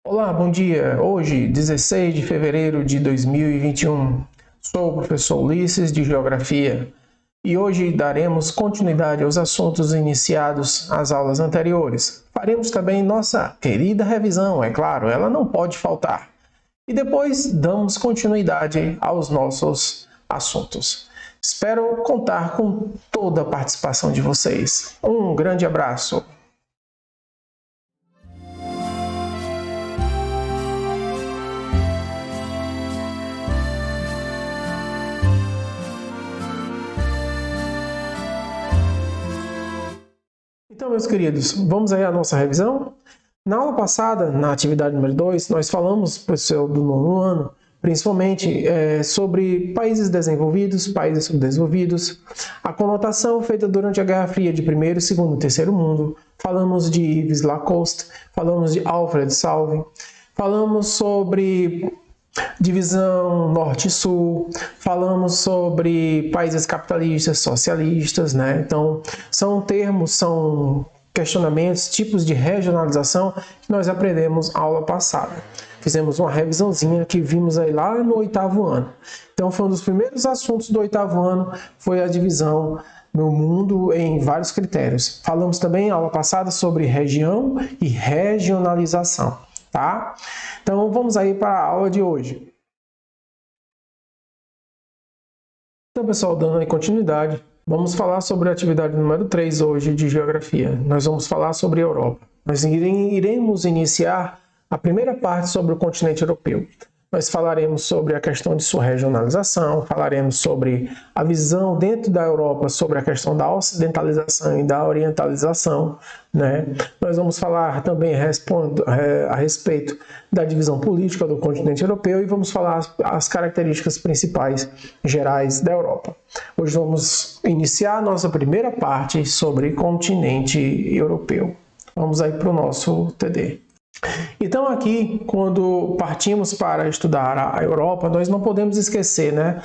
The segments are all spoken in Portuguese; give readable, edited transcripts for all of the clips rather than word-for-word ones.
Olá, bom dia. Hoje, 16 de fevereiro de 2021. Sou o professor Ulisses de Geografia e hoje daremos continuidade aos assuntos iniciados às aulas anteriores. Faremos também nossa querida revisão, é claro, ela não pode faltar. E depois damos continuidade aos nossos assuntos. Espero contar com toda a participação de vocês. Um grande abraço. Então, meus queridos, vamos aí à nossa revisão? Na aula passada, na atividade número 2, nós falamos, pessoal do nono ano, principalmente sobre países desenvolvidos, países subdesenvolvidos, a conotação feita durante a Guerra Fria de primeiro, segundo e terceiro mundo, falamos de Yves Lacoste, falamos de Alfred Salvi, falamos sobre divisão norte e sul, falamos sobre países capitalistas, socialistas, né? Então, são termos, são questionamentos, tipos de regionalização que nós aprendemos na aula passada. Fizemos uma revisãozinha que vimos aí lá no oitavo ano. Então, foi um dos primeiros assuntos do oitavo ano, foi a divisão no mundo em vários critérios. Falamos também na aula passada sobre região e regionalização. Tá? Então vamos aí para a aula de hoje. Então, pessoal, dando aí continuidade, vamos falar sobre a atividade número 3 hoje de Geografia. Nós vamos falar sobre a Europa. Nós iremos iniciar a primeira parte sobre o continente europeu. Nós falaremos sobre a questão de sua regionalização, falaremos sobre a visão dentro da Europa sobre a questão da ocidentalização e da orientalização, né? Nós vamos falar também a respeito da divisão política do continente europeu e vamos falar as características principais gerais da Europa. Hoje vamos iniciar a nossa primeira parte sobre continente europeu. Vamos aí para o nosso TD. Então aqui, quando partimos para estudar a Europa, nós não podemos esquecer, né?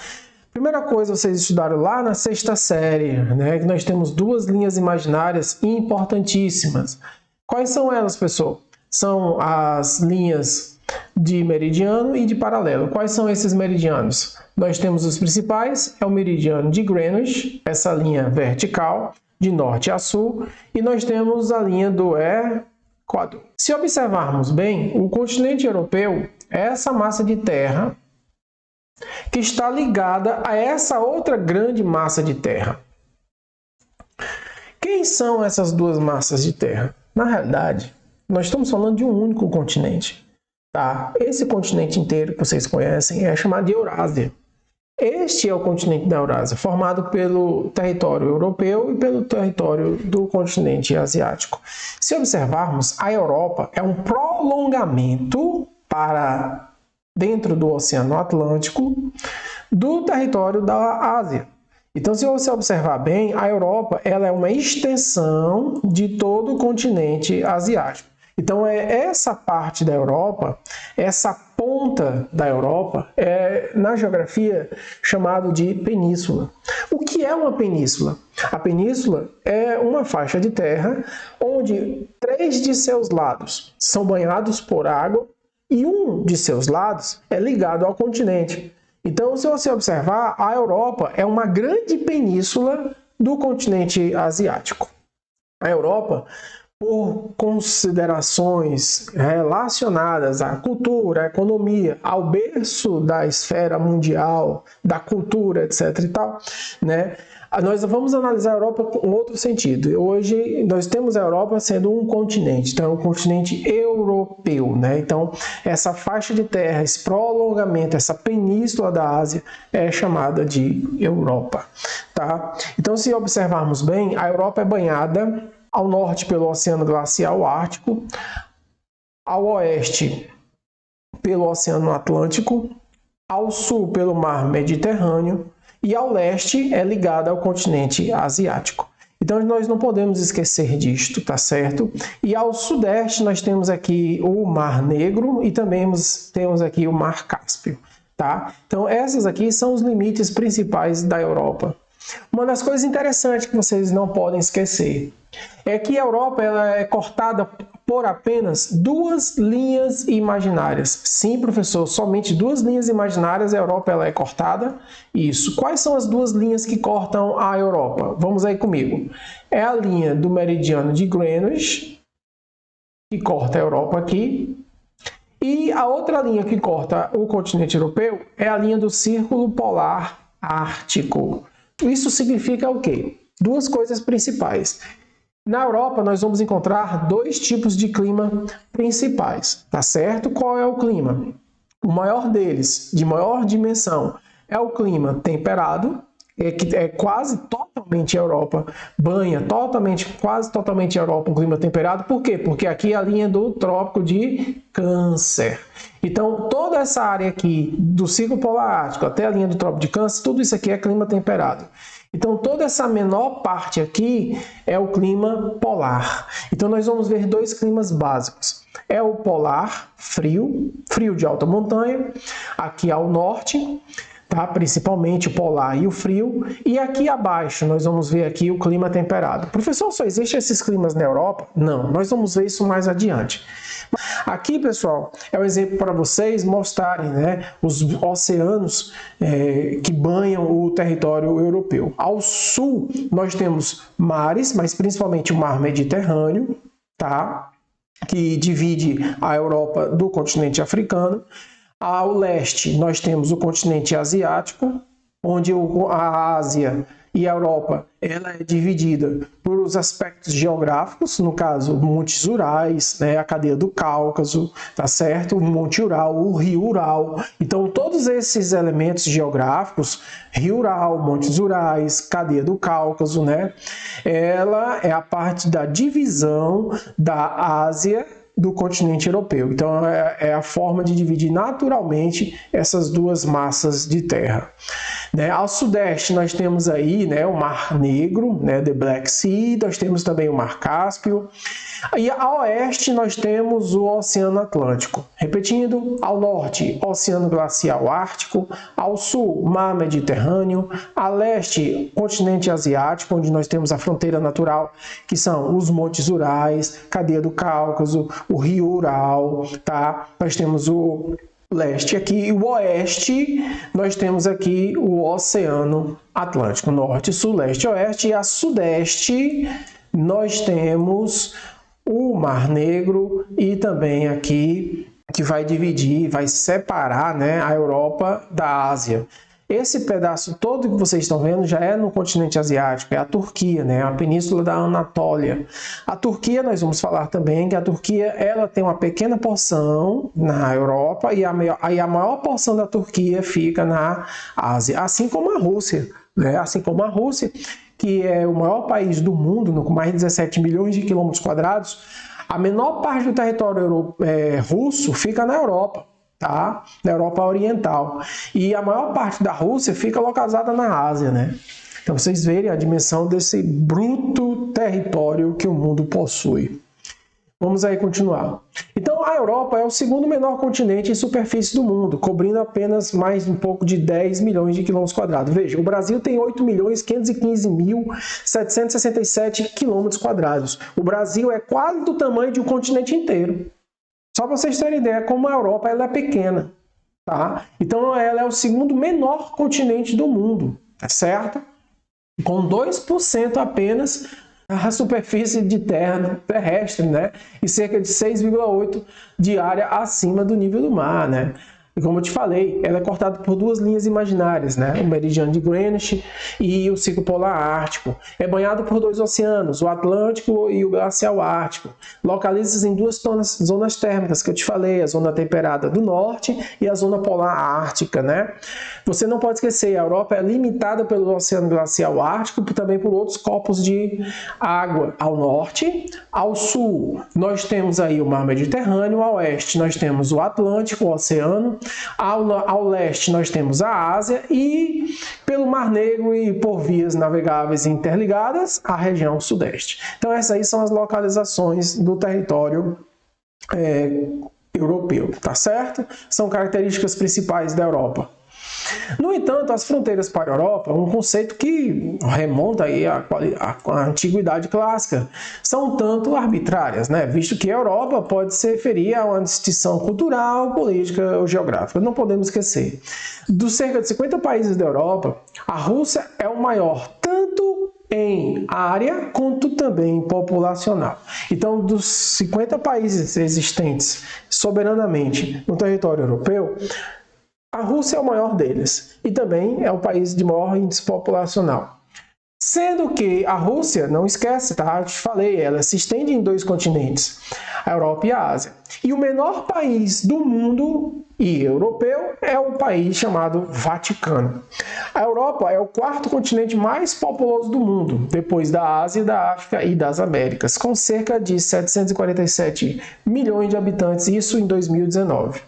Primeira coisa, vocês estudaram lá na sexta série, né? Que nós temos duas linhas imaginárias importantíssimas. Quais são elas, pessoal? São as linhas de meridiano e de paralelo. Quais são esses meridianos? Nós temos os principais, é o meridiano de Greenwich, essa linha vertical, de norte a sul, e nós temos a linha do Equador. Se observarmos bem, o continente europeu é essa massa de terra que está ligada a essa outra grande massa de terra. Quem são essas duas massas de terra? Na realidade, nós estamos falando de um único continente. Tá? Esse continente inteiro que vocês conhecem é chamado de Eurásia. Este é o continente da Eurásia, formado pelo território europeu e pelo território do continente asiático. Se observarmos, a Europa é um prolongamento para dentro do Oceano Atlântico do território da Ásia. Então, se você observar bem, a Europa ela é uma extensão de todo o continente asiático. Então, essa parte da Europa, essa ponta da Europa, é na geografia chamado de península. O que é uma península? A península é uma faixa de terra onde 3 de seus lados são banhados por água e um de seus lados é ligado ao continente. Então, se você observar, a Europa é uma grande península do continente asiático. A Europa, por considerações relacionadas à cultura, à economia, ao berço da esfera mundial, da cultura, etc. e tal, né? Nós vamos analisar a Europa com outro sentido. Hoje nós temos a Europa sendo um continente, então é um continente europeu, né? Então essa faixa de terra, esse prolongamento, essa península da Ásia é chamada de Europa, tá? Então, se observarmos bem, a Europa é banhada ao norte pelo Oceano Glacial Ártico, ao oeste pelo Oceano Atlântico, ao sul pelo Mar Mediterrâneo e ao leste é ligada ao continente asiático. Então nós não podemos esquecer disto, tá certo? E ao sudeste nós temos aqui o Mar Negro e também temos aqui o Mar Cáspio, tá? Então esses aqui são os limites principais da Europa. Uma das coisas interessantes que vocês não podem esquecer é que a Europa ela é cortada por apenas 2 linhas imaginárias. Sim, professor, somente 2 linhas imaginárias a Europa ela é cortada. Isso. Quais são as 2 linhas que cortam a Europa? Vamos aí comigo. É a linha do meridiano de Greenwich, que corta a Europa aqui. E a outra linha que corta o continente europeu é a linha do Círculo Polar Ártico. Isso significa o quê? 2 coisas principais. Na Europa, nós vamos encontrar 2 tipos de clima principais, tá certo? Qual é o clima? O maior deles, de maior dimensão, é o clima temperado, que é quase totalmente a Europa, banha quase totalmente a Europa, um clima temperado. Por quê? Porque aqui é a linha do Trópico de Câncer. Então, toda essa área aqui, do Círculo Polar Ártico até a linha do Trópico de Câncer, tudo isso aqui é clima temperado. Então, toda essa menor parte aqui é o clima polar. Então, nós vamos ver 2 climas básicos. É o polar frio, frio de alta montanha, aqui ao norte, tá? Principalmente o polar e o frio. E aqui abaixo, nós vamos ver aqui o clima temperado. Professor, só existem esses climas na Europa? Não, nós vamos ver isso mais adiante. Aqui, pessoal, é um exemplo para vocês mostrarem, né, os oceanos que banham o território europeu. Ao sul, nós temos mares, mas principalmente o mar Mediterrâneo, tá? Que divide a Europa do continente africano. Ao leste, nós temos o continente asiático, onde a Ásia e a Europa ela é dividida por os aspectos geográficos, no caso, montes Urais, né, a cadeia do Cáucaso, tá certo? O Monte Ural, o Rio Ural. Então, todos esses elementos geográficos, Rio Ural, Montes Urais, cadeia do Cáucaso, né, ela é a parte da divisão da Ásia do continente europeu. Então, é a forma de dividir naturalmente essas 2 massas de terra. Né? Ao sudeste, nós temos aí, né, o Mar Negro, né, the Black Sea, nós temos também o Mar Cáspio. E a oeste, nós temos o Oceano Atlântico. Repetindo, ao norte, Oceano Glacial Ártico, ao sul, Mar Mediterrâneo, a leste, continente asiático, onde nós temos a fronteira natural, que são os Montes Urais, cadeia do Cáucaso, o Rio Ural, tá? Nós temos o leste aqui, e o oeste, nós temos aqui o Oceano Atlântico, norte, sul, leste, oeste, e a sudeste, nós temos o Mar Negro e também aqui que vai dividir, vai separar, né, a Europa da Ásia. Esse pedaço todo que vocês estão vendo já é no continente asiático, é a Turquia, né, a península da Anatólia. A Turquia, nós vamos falar também que a Turquia ela tem uma pequena porção na Europa e a maior porção da Turquia fica na Ásia, assim como a Rússia, né, assim como a Rússia, que é o maior país do mundo, com mais de 17 milhões de quilômetros quadrados, a menor parte do território russo fica na Europa, tá? Na Europa Oriental. E a maior parte da Rússia fica localizada na Ásia, né? Então, vocês verem a dimensão desse bruto território que o mundo possui. Vamos aí continuar. Então, a Europa é o segundo menor continente em superfície do mundo, cobrindo apenas mais um pouco de 10 milhões de quilômetros quadrados. Veja, o Brasil tem 8.515.767 quilômetros quadrados. O Brasil é quase do tamanho de um continente inteiro. Só para vocês terem ideia como a Europa ela é pequena, tá? Então, ela é o segundo menor continente do mundo, tá certo? Com 2% apenas a superfície de terra terrestre, né? E cerca de 6,8 de área acima do nível do mar, né? E como eu te falei, ela é cortada por 2 linhas imaginárias, né? O meridiano de Greenwich e o Círculo Polar Ártico. É banhado por 2 oceanos, o Atlântico e o Glacial Ártico. Localiza-se em 2 zonas térmicas que eu te falei, a zona temperada do norte e a zona polar ártica, né? Você não pode esquecer, a Europa é limitada pelo Oceano Glacial Ártico e também por outros corpos de água. Ao norte, ao sul, nós temos aí o Mar Mediterrâneo, ao oeste nós temos o Atlântico, o oceano, ao leste nós temos a Ásia e pelo Mar Negro e por vias navegáveis interligadas, a região sudeste. Então essas aí são as localizações do território europeu, tá certo? São características principais da Europa. No entanto, as fronteiras para a Europa, um conceito que remonta aí à antiguidade clássica, são um tanto arbitrárias, né? Visto que a Europa pode se referir a uma distinção cultural, política ou geográfica. Não podemos esquecer. Dos cerca de 50 países da Europa, a Rússia é o maior, tanto em área quanto também populacional. Então, dos 50 países existentes soberanamente no território europeu, a Rússia é o maior deles e também é o país de maior índice populacional. Sendo que a Rússia, não esquece, tá? Eu te falei, ela se estende em 2 continentes, a Europa e a Ásia. E o menor país do mundo e europeu é o país chamado Vaticano. A Europa é o 4º continente mais populoso do mundo, depois da Ásia, da África e das Américas, com cerca de 747 milhões de habitantes, isso em 2019.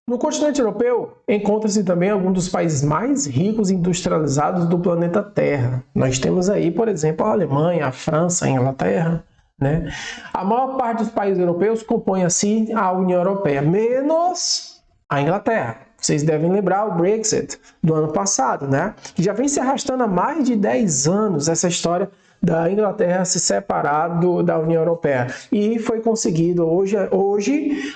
No continente europeu, encontra-se também alguns dos países mais ricos e industrializados do planeta Terra. Nós temos aí, por exemplo, a Alemanha, a França, a Inglaterra, né? A maior parte dos países europeus compõe assim a União Europeia, menos a Inglaterra. Vocês devem lembrar o Brexit do ano passado, né? Que já vem se arrastando há mais de 10 anos essa história da Inglaterra se separar da União Europeia. E foi conseguido. Hoje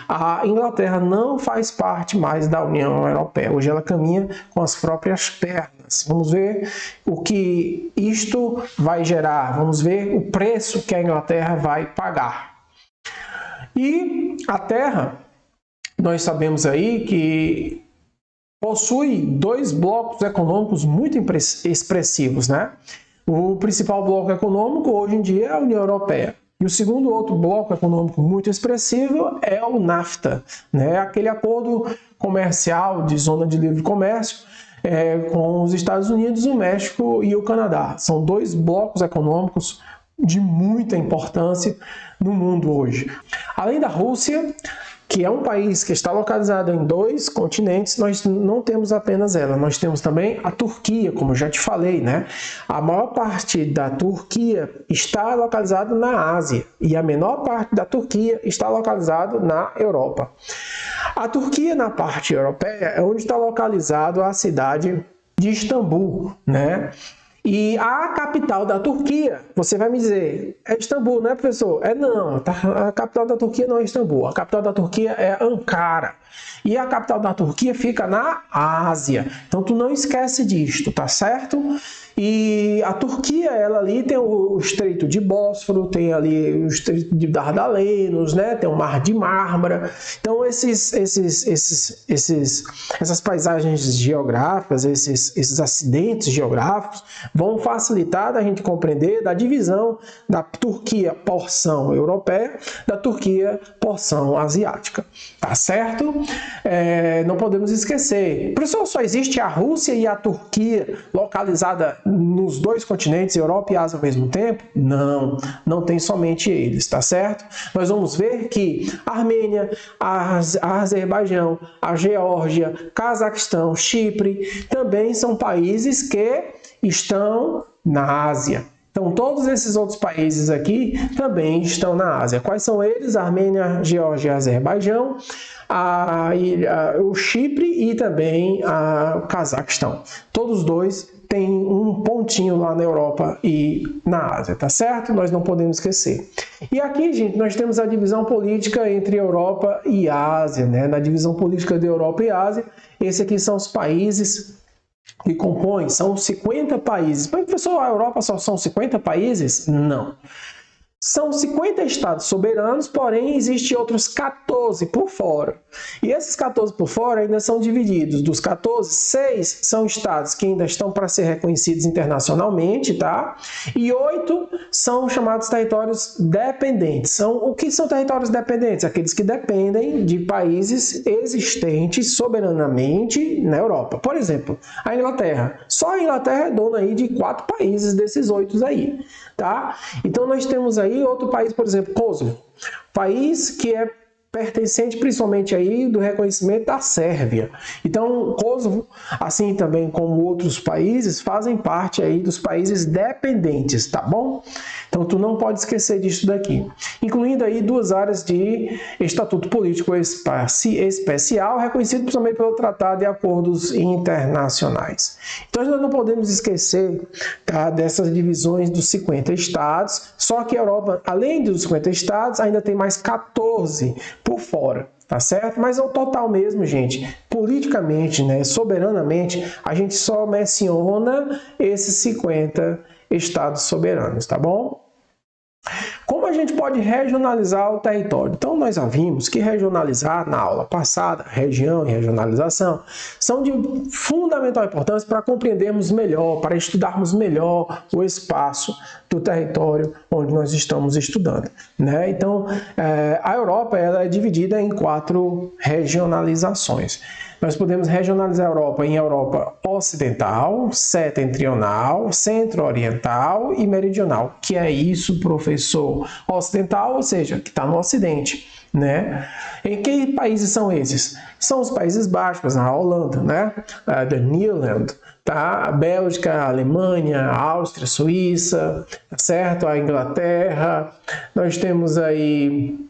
a Inglaterra não faz parte mais da União Europeia. Hoje ela caminha com as próprias pernas. Vamos ver o que isto vai gerar. Vamos ver o preço que a Inglaterra vai pagar. E a Terra, nós sabemos aí que possui 2 blocos econômicos muito expressivos, né? O principal bloco econômico hoje em dia é a União Europeia. E o segundo outro bloco econômico muito expressivo é o NAFTA, né? Aquele acordo comercial de zona de livre comércio com os Estados Unidos, o México e o Canadá. São 2 blocos econômicos de muita importância no mundo hoje. Além da Rússia, que é um país que está localizado em 2 continentes, nós não temos apenas ela, nós temos também a Turquia, como eu já te falei, né? A maior parte da Turquia está localizada na Ásia e a menor parte da Turquia está localizada na Europa. A Turquia, na parte europeia, é onde está localizado a cidade de Istambul, né? E a capital da Turquia, você vai me dizer, é Istambul, não é, professor? Não, a capital da Turquia não é Istambul, a capital da Turquia é Ankara. E a capital da Turquia fica na Ásia. Então, tu não esquece disto, tá certo? E a Turquia, ela ali tem o Estreito de Bósforo, tem ali o Estreito de Dardanelos, né? Tem o Mar de Mármara. Então, essas paisagens geográficas, esses acidentes geográficos vão facilitar a gente compreender da divisão da Turquia porção europeia, da Turquia porção asiática. Tá certo? Não podemos esquecer. Professor, só existe a Rússia e a Turquia localizada nos 2 continentes, Europa e Ásia ao mesmo tempo? Não, não tem somente eles, tá certo? Nós vamos ver que a Armênia, a Azerbaijão, a Geórgia, Cazaquistão, Chipre, também são países que estão na Ásia. Então, todos esses outros países aqui também estão na Ásia. Quais são eles? Armênia, Geórgia e Azerbaijão, o Chipre e também o Cazaquistão. Todos 2 têm um pontinho lá na Europa e na Ásia, tá certo? Nós não podemos esquecer. E aqui, gente, nós temos a divisão política entre Europa e Ásia, né? Na divisão política de Europa e Ásia, esses aqui são os países que compõem, são 50 países. Mas, professor, a Europa só são 50 países? Não. São 50 estados soberanos, porém existem outros 14 por fora. E esses 14 por fora ainda são divididos. Dos 14, 6 são estados que ainda estão para ser reconhecidos internacionalmente, tá? E 8 são chamados territórios dependentes. O que são territórios dependentes? Aqueles que dependem de países existentes soberanamente na Europa. Por exemplo, a Inglaterra. Só a Inglaterra é dona aí de 4 países desses 8 aí, tá? Então nós temos aí outro país, por exemplo, Kosovo. País que é pertencente principalmente aí do reconhecimento da Sérvia. Então, Kosovo, assim também como outros países, fazem parte aí dos países dependentes, tá bom? Então, tu não pode esquecer disso daqui. Incluindo aí 2 áreas de estatuto político especial, reconhecido principalmente pelo Tratado de Acordos Internacionais. Então, nós não podemos esquecer, tá, dessas divisões dos 50 estados, só que a Europa, além dos 50 estados, ainda tem mais 14 por fora. Tá certo? Mas ao total mesmo, gente, politicamente, né, soberanamente, a gente só menciona esses 50 estados soberanos, tá bom? Como a gente pode regionalizar o território? Então, nós já vimos que regionalizar na aula passada, região e regionalização, são de fundamental importância para compreendermos melhor, para estudarmos melhor o espaço do território onde nós estamos estudando, né? Então, a Europa ela é dividida em 4 regionalizações. Nós podemos regionalizar a Europa em Europa ocidental, setentrional, centro-oriental e meridional. Que é isso, professor? Ocidental, ou seja, que está no ocidente, né? Em que países são esses? São os Países Baixos, a Holanda, né? The Netherlands, tá? A Bélgica, a Alemanha, a Áustria, a Suíça, certo? A Inglaterra. Nós temos aí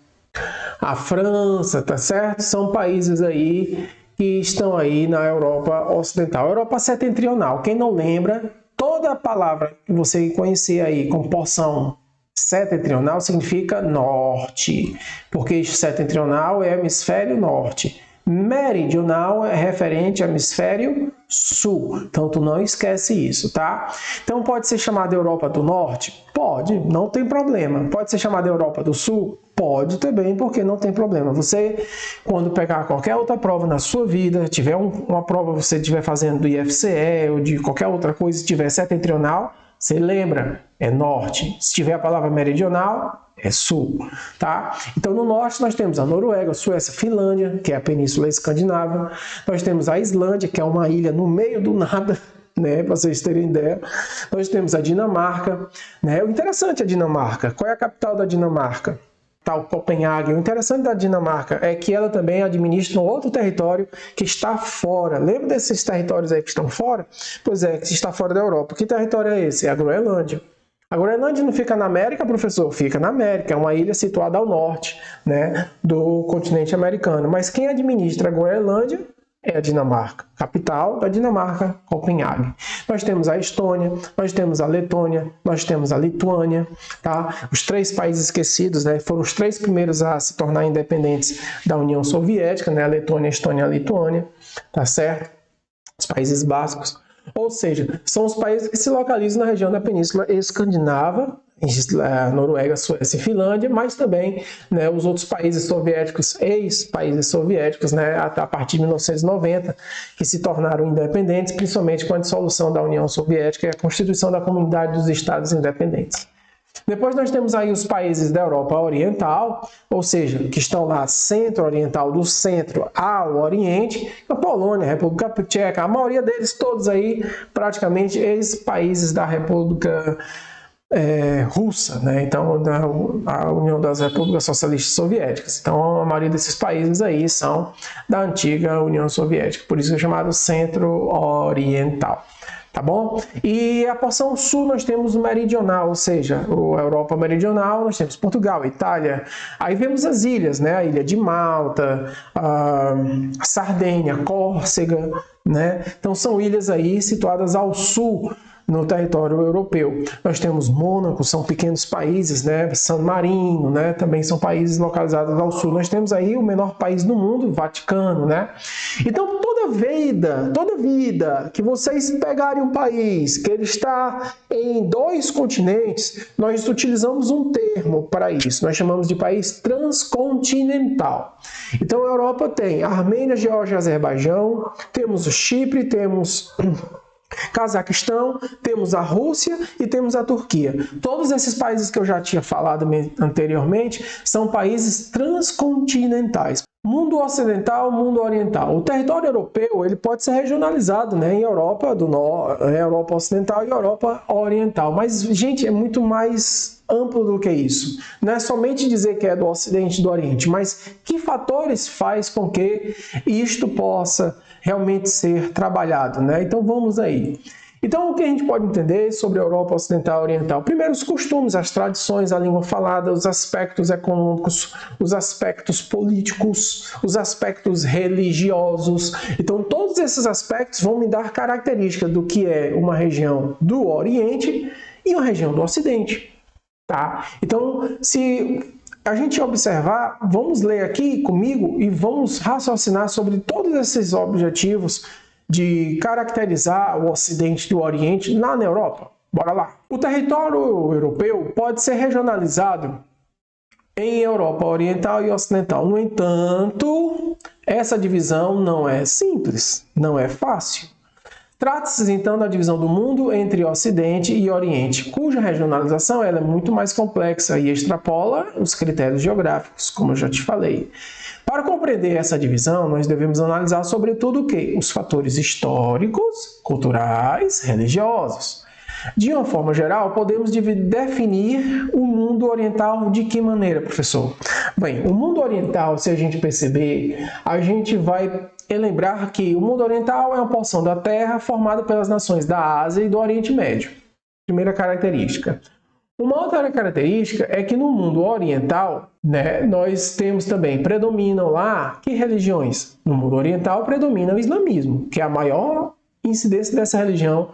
a França, tá certo? São países aí que estão aí na Europa Ocidental. Europa Setentrional, quem não lembra, toda palavra que você conhecer aí com porção setentrional significa norte, porque setentrional é hemisfério norte. Meridional é referente ao hemisfério sul. Então, tu não esquece isso, tá? Então, pode ser chamada Europa do Norte? Pode, não tem problema. Pode ser chamada Europa do Sul? Pode também, porque não tem problema. Você, quando pegar qualquer outra prova na sua vida, tiver uma prova que você estiver fazendo do IFCE ou de qualquer outra coisa, se tiver setentrional, você lembra, é norte. Se tiver a palavra meridional, é sul, tá? Então, no norte nós temos a Noruega, a Suécia, a Finlândia, que é a Península Escandinava. Nós temos a Islândia, que é uma ilha no meio do nada, né? Para vocês terem ideia. Nós temos a Dinamarca, né? O interessante é a Dinamarca. Qual é a capital da Dinamarca? Tal Copenhague. O interessante da Dinamarca é que ela também administra um outro território que está fora. Lembra desses territórios aí que estão fora? Pois é, que está fora da Europa. Que território é esse? É a Groenlândia. A Groenlândia não fica na América, professor? Fica na América, é uma ilha situada ao norte, né, do continente americano. Mas quem administra a Groenlândia é a Dinamarca. Capital da Dinamarca, Copenhague. Nós temos a Estônia, nós temos a Letônia, nós temos a Lituânia, tá? Os 3 países esquecidos, né, foram os 3 primeiros a se tornar independentes da União Soviética, né, a Letônia, a Estônia e a Lituânia, tá certo? Os Países Básicos. Ou seja, são os países que se localizam na região da Península Escandinava, Noruega, Suécia e Finlândia, mas também, né, os outros países soviéticos, ex-países soviéticos, né, a partir de 1990, que se tornaram independentes, principalmente com a dissolução da União Soviética e a constituição da Comunidade dos Estados Independentes. Depois nós temos aí os países da Europa Oriental, ou seja, que estão lá centro-oriental, do centro ao oriente, a Polônia, a República Tcheca, a maioria deles todos aí praticamente ex-países da República Russa, né? Então a União das Repúblicas Socialistas Soviéticas. Então a maioria desses países aí são da antiga União Soviética, por isso é chamado centro-oriental. Tá bom? E a porção sul nós temos o meridional, ou seja, a Europa meridional, nós temos Portugal, Itália. Aí vemos as ilhas, né? A ilha de Malta, a Sardenha, Córcega, né? Então são ilhas aí situadas ao sul no território europeu. Nós temos Mônaco, são pequenos países, né? San Marino, né? Também são países localizados ao sul. Nós temos aí o menor país do mundo, o Vaticano, né? Então, toda vida que vocês pegarem um país que ele está em 2 continentes, nós utilizamos um termo para isso. Nós chamamos de país transcontinental. Então, a Europa tem Armênia, Geórgia, Azerbaijão, temos o Chipre, temos Cazaquistão, temos a Rússia e temos a Turquia. Todos esses países que eu já tinha falado anteriormente são países transcontinentais. Mundo ocidental, mundo oriental. O território europeu ele pode ser regionalizado, né, em Europa do Norte, Europa ocidental e Europa oriental. Mas, gente, é muito mais amplo do que isso. Não é somente dizer que é do Ocidente e do Oriente, mas que fatores faz com que isto possa realmente ser trabalhado, né? Então vamos aí. Então, o que a gente pode entender sobre a Europa Ocidental e Oriental? Primeiro, os costumes, as tradições, a língua falada, os aspectos econômicos, os aspectos políticos, os aspectos religiosos. Então, todos esses aspectos vão me dar características do que é uma região do Oriente e uma região do Ocidente. Tá? Então, se a gente observar, vamos ler aqui comigo e vamos raciocinar sobre todos esses objetivos de caracterizar o Ocidente e o Oriente lá na Europa. Bora lá. O território europeu pode ser regionalizado em Europa Oriental e Ocidental. No entanto, essa divisão não é simples, não é fácil. Trata-se então da divisão do mundo entre Ocidente e Oriente, cuja regionalização ela é muito mais complexa e extrapola os critérios geográficos, como eu já te falei. Para compreender essa divisão, nós devemos analisar sobretudo o quê? Os fatores históricos, culturais, religiosos. De uma forma geral, podemos definir o mundo oriental de que maneira, professor? Bem, o mundo oriental, se a gente perceber, a gente vai lembrar que o mundo oriental é uma porção da Terra formada pelas nações da Ásia e do Oriente Médio. Primeira característica. Uma outra característica é que no mundo oriental, né, nós temos também, predominam lá, que religiões? No mundo oriental predomina o islamismo, que é a maior incidência dessa religião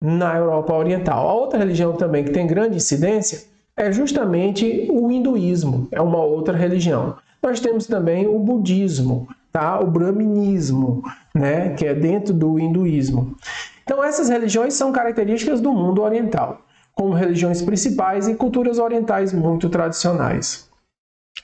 na Europa Oriental. A outra religião também que tem grande incidência é justamente o hinduísmo, é uma outra religião. Nós temos também o budismo, tá? O brahminismo, né? Que é dentro do hinduísmo. Então essas religiões são características do mundo oriental, como religiões principais e culturas orientais muito tradicionais.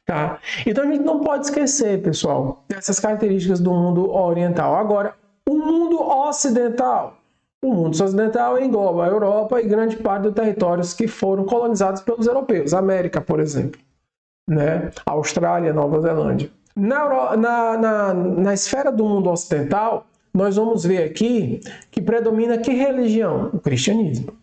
Tá? Então a gente não pode esquecer, pessoal, dessas características do mundo oriental. Agora, o mundo ocidental. O mundo ocidental engloba a Europa e grande parte dos territórios que foram colonizados pelos europeus. América, por exemplo, né? Austrália, Nova Zelândia. Na esfera do mundo ocidental, nós vamos ver aqui que predomina que religião? O cristianismo.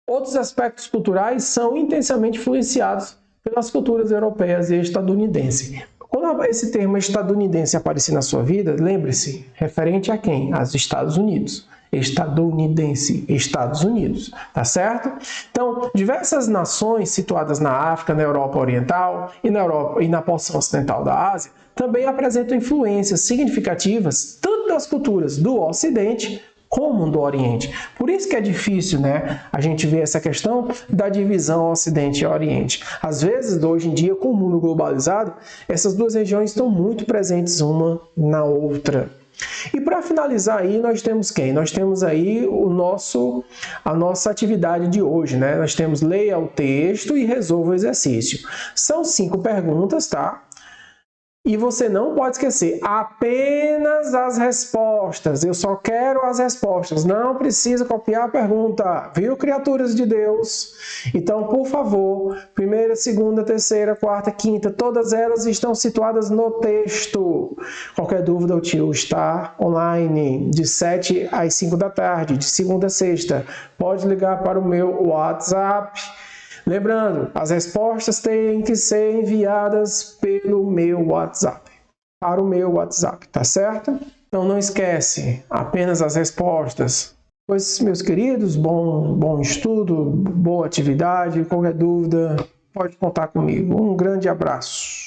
Outros aspectos culturais são intensamente influenciados pelas culturas europeias e estadunidenses. Quando esse termo estadunidense aparecer na sua vida, lembre-se, referente a quem? Aos Estados Unidos. Estadunidense, Estados Unidos, tá certo? Então, diversas nações situadas na África, na Europa Oriental e na porção ocidental da Ásia também apresentam influências significativas tanto das culturas do Ocidente como do Oriente. Por isso que é difícil, né, a gente ver essa questão da divisão Ocidente e Oriente. Às vezes, hoje em dia, com o mundo globalizado, essas duas regiões estão muito presentes uma na outra. E para finalizar aí, nós temos quem? Nós temos aí a nossa atividade de hoje, né? Nós temos leia o texto e resolva o exercício. São 5 perguntas, tá? E você não pode esquecer apenas as respostas. Eu só quero as respostas. Não precisa copiar a pergunta. Viu, criaturas de Deus? Então, por favor, primeira, segunda, terceira, quarta, quinta, todas elas estão situadas no texto. Qualquer dúvida, o tio está online de 7 às 5 da tarde, de segunda a sexta. Pode ligar para o meu WhatsApp. Lembrando, as respostas têm que ser enviadas pelo meu WhatsApp, para o meu WhatsApp, tá certo? Então não esquece, apenas as respostas. Pois, meus queridos, bom estudo, boa atividade, qualquer dúvida, pode contar comigo. Um grande abraço.